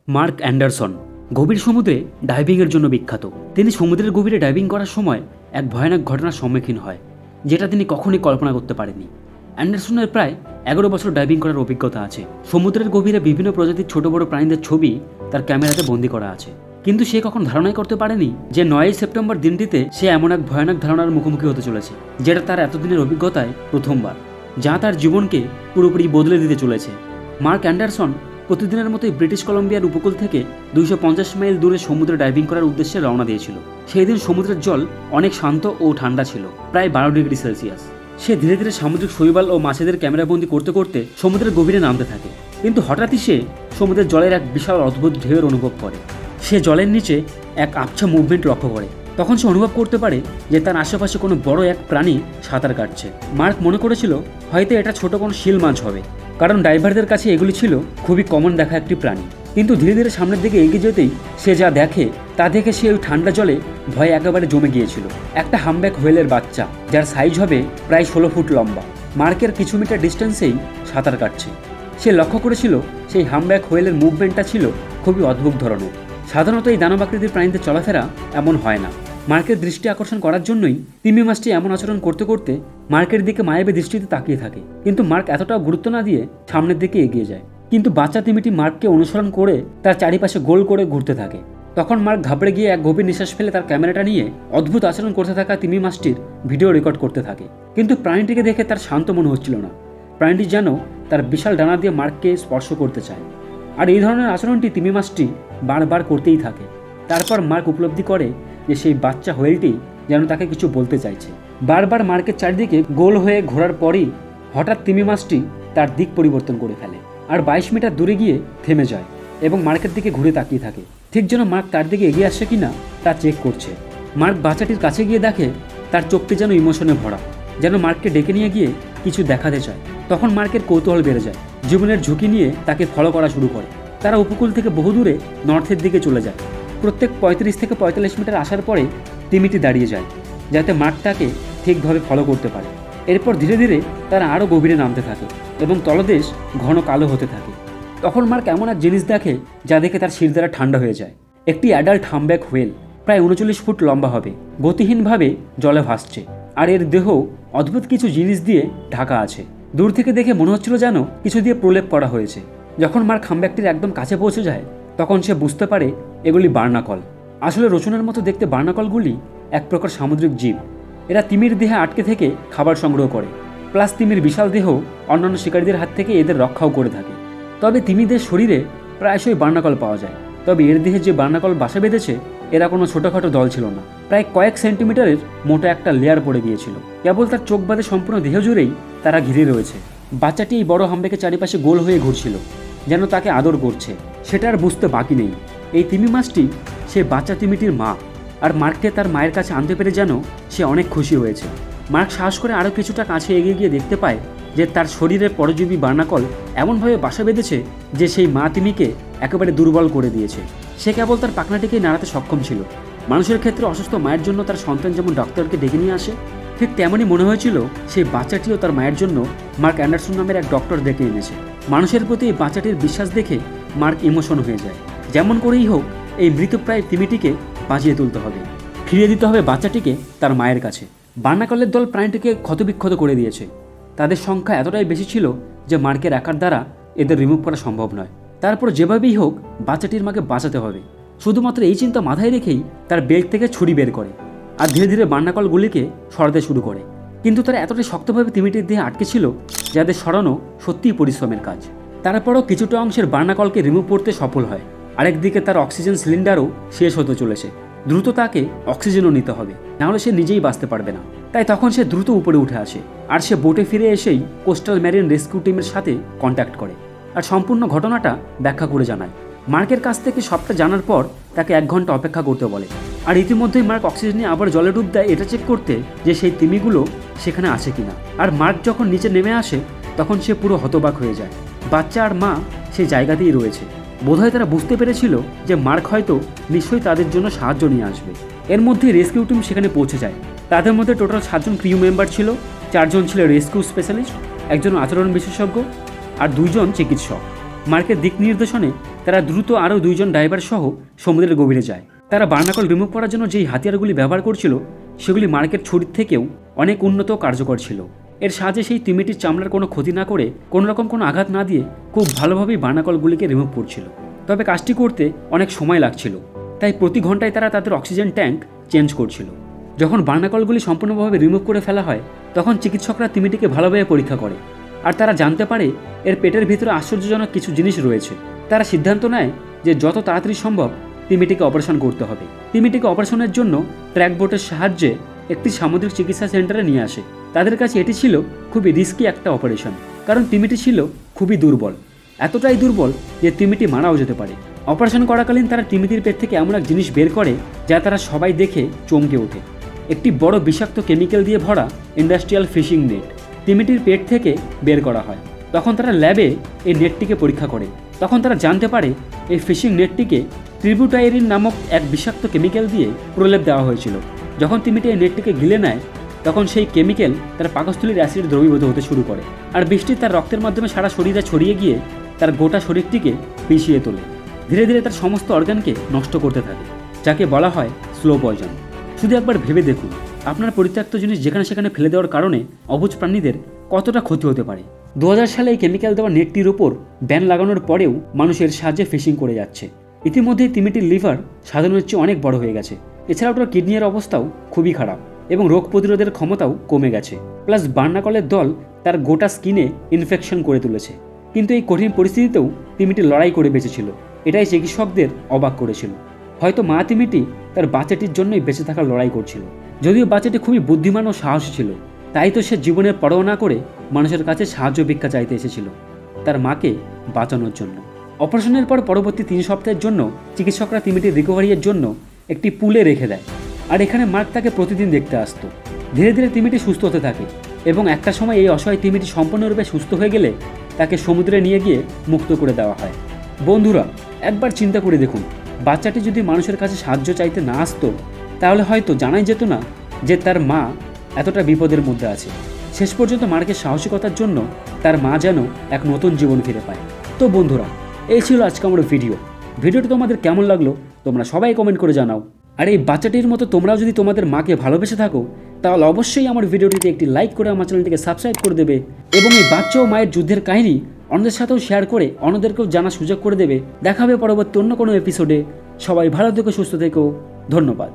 Mark Anderson গভীর সমুদ্রে ডাইভিংয়ের জন্য বিখ্যাত। তিনি সমুদ্রের গভীরে ডাইভিং করার সময় এক ভয়ানক ঘটনার সম্মুখীন হয়, যেটা তিনি কখনোই কল্পনা করতে পারেননি। অ্যান্ডারসনের প্রায় 11 বছর ডাইভিং করার অভিজ্ঞতা আছে। সমুদ্রের গভীরে বিভিন্ন প্রজাতির ছোট বড় প্রাণীদের ছবি তার ক্যামেরাতে বন্দি করা আছে, কিন্তু সে কখন ধারণাই করতে পারেনি যে 9 সেপ্টেম্বর দিনটিতে সে এমন এক ভয়ানক ধারণার মুখোমুখি হতে চলেছে, যেটা তার এতদিনের অভিজ্ঞতায় প্রথমবার, যা তার জীবনকে পুরোপুরি বদলে দিতে চলেছে। মার্ক অ্যান্ডারসন প্রতিদিনের মতোই ব্রিটিশ কলম্বিয়ার উপকূল থেকে 250 মাইল দূরে সমুদ্রে ডাইভিং করার উদ্দেশ্যে রওনা দিয়েছিল। সেই দিন সমুদ্রের জল অনেক শান্ত ও ঠান্ডা ছিল, প্রায় 12 ডিগ্রি সেলসিয়াস। সে ধীরে ধীরে সামুদ্রিক শৈবাল ও মাছেদের ক্যামেরাবন্দি করতে করতে সমুদ্রের গভীরে নামতে থাকে, কিন্তু হঠাৎই সে সমুদ্রের জলের এক বিশাল অদ্ভুত ঢেউয়ের অনুভব করে। সে জলের নিচে এক আবছা মুভমেন্ট লক্ষ্য করে। তখন সে অনুভব করতে পারে যে তার আশেপাশে কোনো বড় এক প্রাণী সাঁতার কাটছে। মার্ক মনে করেছিল হয়তো এটা ছোট কোনো শিল মাছ হবে, কারণ ডাইভারদের কাছে এগুলি ছিল খুবই কমন দেখা একটি প্রাণী। কিন্তু ধীরে ধীরে সামনের দিকে এগিয়ে যেতেই সে যা দেখে তা দেখে সে ওই ঠান্ডা জলে ভয়ে একেবারে জমে গিয়েছিল। একটা হামব্যাক হোয়েলের বাচ্চা, যার সাইজ হবে প্রায় 16 ফুট লম্বা, মার্কের কিছু মিটার ডিস্টেন্সেই সাঁতার কাটছে। সে লক্ষ্য করেছিল সেই হামব্যাক হোয়েলের মুভমেন্টটা ছিল খুবই অদ্ভুত ধরনের। সাধারণত এই দানবাকৃতির প্রাণীদের চলাফেরা এমন হয় না। মার্কের দৃষ্টি আকর্ষণ করার জন্যই তিমি মাছটি এমন আচরণ করতে করতে মার্কের দিকে মায়াবী দৃষ্টিতে তাকিয়ে থাকে, কিন্তু মার্ক এতটাও গুরুত্ব না দিয়ে সামনের দিকে এগিয়ে যায়। কিন্তু বাচ্চা তিমিটি মার্ককে অনুসরণ করে তার চারিপাশে গোল করে ঘুরতে থাকে। তখন মার্ক ঘাবড়ে গিয়ে এক গভীর নিঃশ্বাস ফেলে তার ক্যামেরাটা নিয়ে অদ্ভুত আচরণ করতে থাকা তিমি মাছটির ভিডিও রেকর্ড করতে থাকে। কিন্তু প্রাণীটিকে দেখে তার শান্ত মনে হচ্ছিল না। প্রাণীটি যেন তার বিশাল ডানা দিয়ে মার্ককে স্পর্শ করতে চায়, আর এই ধরনের আচরণটি তিমি মাছটি বারবার করতেই থাকে। তারপর মার্ক উপলব্ধি করে যে সেই বাচ্চা হোয়েলটি যেন তাকে কিছু বলতে চাইছে। বারবার মার্কের চারিদিকে গোল হয়ে ঘোরার পরই হঠাৎ তিমি মাছটি তার দিক পরিবর্তন করে ফেলে আর 22 মিটার দূরে গিয়ে থেমে যায় এবং মার্কের দিকে ঘুরে তাকিয়ে থাকে, ঠিক যেন মার্ক তার দিকে এগিয়ে আসছে কিনা তা চেক করছে। মার্ক বাচ্চাটির কাছে গিয়ে দেখে তার চোখটি যেন ইমোশনে ভরা, যেন মার্ককে ডেকে নিয়ে গিয়ে কিছু দেখাতে চায়। তখন মার্কের কৌতূহল বেড়ে যায়, জীবনের ঝুঁকি নিয়ে তাকে ফলো করা শুরু করে। তারা উপকূল থেকে বহু দূরে নর্থের দিকে চলে যায়। প্রত্যেক 35 থেকে 45 মিটার আসার পরে তিমিটি দাঁড়িয়ে যায়, যাতে মার্ক তাকে ঠিকভাবে ফলো করতে পারে। এরপর ধীরে ধীরে তারা আরও গভীরে নামতে থাকে এবং তলদেশ ঘন কালো হতে থাকে। তখন মার্ক এমন এক জিনিস দেখে যা দেখে তার শিরদাঁড়া ঠান্ডা হয়ে যায়। একটি অ্যাডাল্ট হামব্যাক হোয়েল, প্রায় 39 ফুট লম্বা হবে, গতিহীনভাবে জলে ভাসছে, আর এর দেহ অদ্ভুত কিছু জিনিস দিয়ে ঢাকা আছে। দূর থেকে দেখে মনে হচ্ছিল যেন কিছু দিয়ে প্রলেপ করা হয়েছে। যখন মার্ক হামব্যাকটির একদম কাছে পৌঁছে যায় তখন সে বুঝতে পারে এগুলি বার্নাকল। আসলে রচুনের মতো দেখতে বার্নাকলগুলি এক প্রকার সামুদ্রিক জীব। এরা তিমির দেহে আটকে থেকে খাবার সংগ্রহ করে, প্লাস তিমির বিশাল দেহ অন্যান্য শিকারীদের হাত থেকে এদের রক্ষাও করে থাকে। তবে তিমিদের শরীরে প্রায়শই বার্নাকল পাওয়া যায়, তবে এর দেহে যে বার্নাকল বাসা বেঁধেছে এরা কোনো ছোটোখাটো দল ছিল না। প্রায় কয়েক সেন্টিমিটারের মোটা একটা লেয়ার পড়ে গিয়েছিল। কেবল তার চোখ বাদে সম্পূর্ণ দেহ জুড়েই তারা ঘিরে রয়েছে। বাচ্চাটি এই বড় হামব্যাকের চারিপাশে গোল হয়ে ঘুরছিল, যেন তাকে আদর করছে। সেটা আর বুঝতে বাকি নেই, এই তিমি মাছটি সে বাচ্চা তিমিটির মা, আর মার্ককে তার মায়ের কাছে আনতে পেরে যেন সে অনেক খুশি হয়েছে। মার্ক সাহস করে আরও কিছুটা কাছে এগিয়ে গিয়ে দেখতে পায় যে তার শরীরের পরজীবী বার্নাকল এমনভাবে বাসা বেঁধেছে যে সেই মা তিমিকে একেবারে দুর্বল করে দিয়েছে। সে কেবল তার পাখনাটিকেই নাড়াতে সক্ষম ছিল। মানুষের ক্ষেত্রে অসুস্থ মায়ের জন্য তার সন্তান যেমন ডক্টরকে ডেকে নিয়ে আসে, ঠিক তেমনই মনে হয়েছিল সেই বাচ্চাটিও তার মায়ের জন্য মার্ক অ্যান্ডারসন নামের এক ডক্টর ডেকে এনেছে। মানুষের প্রতি এই বাচ্চাটির বিশ্বাস দেখে মার্ক ইমোশন হয়ে যায়। যেমন করেই হোক এই মৃতপ্রায় তিমিটিকে বাঁচিয়ে তুলতে হবে, ফিরিয়ে দিতে হবে বাচ্চাটিকে তার মায়ের কাছে। বার্নাকলের দল প্রাণীটিকে ক্ষতবিক্ষত করে দিয়েছে। তাদের সংখ্যা এতটাই বেশি ছিল যে মার্কের একার দ্বারা এদের রিমুভ করা সম্ভব নয়। তারপর যেভাবেই হোক বাচ্চাটির মাকে বাঁচাতে হবে। শুধুমাত্র এই চিন্তা মাথায় রেখেই তার বেল্ট থেকে ছুরি বের করে আর ধীরে ধীরে বার্নাকলগুলিকে সরাতে শুরু করে। কিন্তু তারা এতটাই শক্তভাবে তিমিটির দেহে আটকে ছিল যাদের সরানো সত্যিই পরিশ্রমের কাজ। তারপরও কিছুটা অংশের বার্নাকলকে রিমুভ করতে সফল হয়। আরেকদিকে তার অক্সিজেন সিলিন্ডারও শেষ হতে চলেছে। দ্রুত তাকে অক্সিজেনও নিতে হবে, নাহলে সে নিজেই বাঁচতে পারবে না। তাই তখন সে দ্রুত উপরে উঠে আসে, আর সে বোটে ফিরে এসেই কোস্টাল মেরিন রেস্কিউ টিমের সাথে কন্ট্যাক্ট করে আর সম্পূর্ণ ঘটনাটা ব্যাখ্যা করে জানায়। মার্কের কাছ থেকে সবটা জানার পর তাকে 1 ঘন্টা অপেক্ষা করতে বলে। আর ইতিমধ্যেই মার্ক অক্সিজেন নিয়ে আবার জলে ডুব দেয় এটা চেক করতে যে সেই তিমিগুলো সেখানে আছে কিনা। আর মার্ক যখন নিচে নেমে আসে তখন সে পুরো হতবাক হয়ে যায়। বাচ্চা আর মা সেই জায়গাতেই রয়েছে। বোধহয় তারা বুঝতে পেরেছিল যে মার্ক হয়তো নিশ্চয়ই তাদের জন্য সাহায্য নিয়ে আসবে। এর মধ্যে রেস্কিউ টিম সেখানে পৌঁছে যায়। তাদের মধ্যে টোটাল 7 জন ক্রিউ মেম্বার ছিল। 4 জন ছিল রেস্কিউ স্পেশালিস্ট, 1 জন আচরণ বিশেষজ্ঞ আর 2 জন চিকিৎসক। মার্কের দিক নির্দেশনে তারা দ্রুত আরও 2 জন ড্রাইভার সহ সমুদ্রের গভীরে যায়। তারা বার্নাকল রিমুভ করার জন্য যেই হাতিয়ারগুলি ব্যবহার করছিল সেগুলি মার্কের ছুরির থেকেও অনেক উন্নত কার্যকর ছিল। এর সাহায্যে সেই তিমিটির চামড়ার কোনো ক্ষতি না করে কোনোরকম কোনো আঘাত না দিয়ে খুব ভালোভাবেই বার্নাকলগুলিকে রিমুভ করছিল। তবে কাজটি করতে অনেক সময় লাগছিল, তাই প্রতি ঘন্টায় তারা তাদের অক্সিজেন ট্যাঙ্ক চেঞ্জ করছিল। যখন বার্নাকলগুলি সম্পূর্ণভাবে রিমুভ করে ফেলা হয় তখন চিকিৎসকরা তিমিটিকে ভালোভাবে পরীক্ষা করে, আর তারা জানতে পারে এর পেটের ভিতরে আশ্চর্যজনক কিছু জিনিস রয়েছে। তারা সিদ্ধান্ত নেয় যে যত তাড়াতাড়ি সম্ভব তিমিটিকে অপারেশন করতে হবে। তিমিটিকে অপারেশনের জন্য ট্র্যাক বোটের সাহায্যে একটি সামুদ্রিক চিকিৎসা সেন্টারে নিয়ে আসে। তাদের কাছে এটি ছিল খুবই রিস্কি একটা অপারেশন, কারণ তিমিটি ছিল খুবই দুর্বল, এতটাই দুর্বল যে তিমিটি মারাও যেতে পারে। অপারেশন করাকালীন তারা তিমিটির পেট থেকে এমন এক জিনিস বের করে যা তারা সবাই দেখে চমকে ওঠে। একটি বড় বিষাক্ত কেমিক্যাল দিয়ে ভরা ইন্ডাস্ট্রিয়াল ফিশিং নেট তিমিটির পেট থেকে বের করা হয়। তখন তারা ল্যাবে এই নেটটিকে পরীক্ষা করে। তখন তারা জানতে পারে এই ফিশিং নেটটিকে ট্রিবিউটাইরিন নামক এক বিষাক্ত কেমিক্যাল দিয়ে প্রলেপ দেওয়া হয়েছিল। যখন তিমিটি এই নেটটিকে গিলে নেয় তখন সেই কেমিক্যাল তার পাকস্থলীর অ্যাসিড দ্রবীভূত হতে শুরু করে, আর বৃষ্টি তার রক্তের মাধ্যমে সারা শরীরে ছড়িয়ে গিয়ে তার গোটা শরীরটিকে পিষিয়ে তোলে। ধীরে ধীরে তার সমস্ত অর্গানকে নষ্ট করতে থাকে, যাকে বলা হয় স্লো পয়জন। শুধু একবার ভেবে দেখুন, আপনার পরিত্যক্ত জিনিস যেখানে সেখানে ফেলে দেওয়ার কারণে অবুঝ প্রাণীদের কতটা ক্ষতি হতে পারে। 2000 সালে এই কেমিক্যাল দেওয়া নেটটির ওপর ব্যান লাগানোর পরেও মানুষের সাহায্যে ফিশিং করে যাচ্ছে। ইতিমধ্যেই তিমিটির লিভার সাধারণের চেয়ে অনেক বড় হয়ে গেছে। এছাড়াও তার কিডনির অবস্থাও খুবই খারাপ এবং রোগ প্রতিরোধের ক্ষমতাও কমে গেছে। প্লাস বার্নাকলের দল তার গোটা স্কিনে ইনফেকশন করে তুলেছে। কিন্তু এই কঠিন পরিস্থিতিতেও তিমিটি লড়াই করে বেঁচেছিল। এটাই চিকিৎসকদের অবাক করেছিল। হয়তো মা তিমিটি তার বাচ্চাটির জন্যই বেঁচে থাকার লড়াই করছিল। যদিও বাচ্চাটি খুবই বুদ্ধিমান ও সাহসী ছিল, তাই তো সে জীবনের পরোয়া না করে মানুষের কাছে সাহায্য ভিক্ষা চাইতে এসেছিল তার মাকে বাঁচানোর জন্য। অপারেশনের পর পরবর্তী 3 সপ্তাহের জন্য চিকিৎসকরা তিমিটির রিকভারির জন্য একটি পুলে রেখে দেয়, আর এখানে মার্ক তাকে প্রতিদিন দেখতে আসতো। ধীরে ধীরে তিমিটি সুস্থ হতে থাকে এবং একটা সময় এই অসহায় তিমিটি সম্পূর্ণরূপে সুস্থ হয়ে গেলে তাকে সমুদ্রে নিয়ে গিয়ে মুক্ত করে দেওয়া হয়। বন্ধুরা, একবার চিন্তা করে দেখুন, বাচ্চাটি যদি মানুষের কাছে সাহায্য চাইতে না আসতো তাহলে হয়তো জানাই যেত না যে তার মা এতটা বিপদের মধ্যে আছে। শেষ পর্যন্ত মার্কের সাহসিকতার জন্য তার মা যেন এক নতুন জীবন ফিরে পায়। তো বন্ধুরা, এই ছিল আজকে আমার ভিডিওটি তোমাদের কেমন লাগলো তোমরা সবাই কমেন্ট করে জানাও। আর এই বাচ্চাটির মতো তোমরাও যদি তোমাদের মাকে ভালোবেসে থাকো তাহলে অবশ্যই আমার ভিডিওটিতে একটি লাইক করে আমার চ্যানেলটিকে সাবস্ক্রাইব করে দেবে এবং এই বাচ্চা ও মায়ের যুদ্ধের কাহিনী অন্যদের সাথেও শেয়ার করে অন্যদেরকেও জানার সুযোগ করে দেবে। দেখা হবে পরবর্তী অন্য কোনো এপিসোডে। সবাই ভালো থেকো, সুস্থ থেকো, ধন্যবাদ।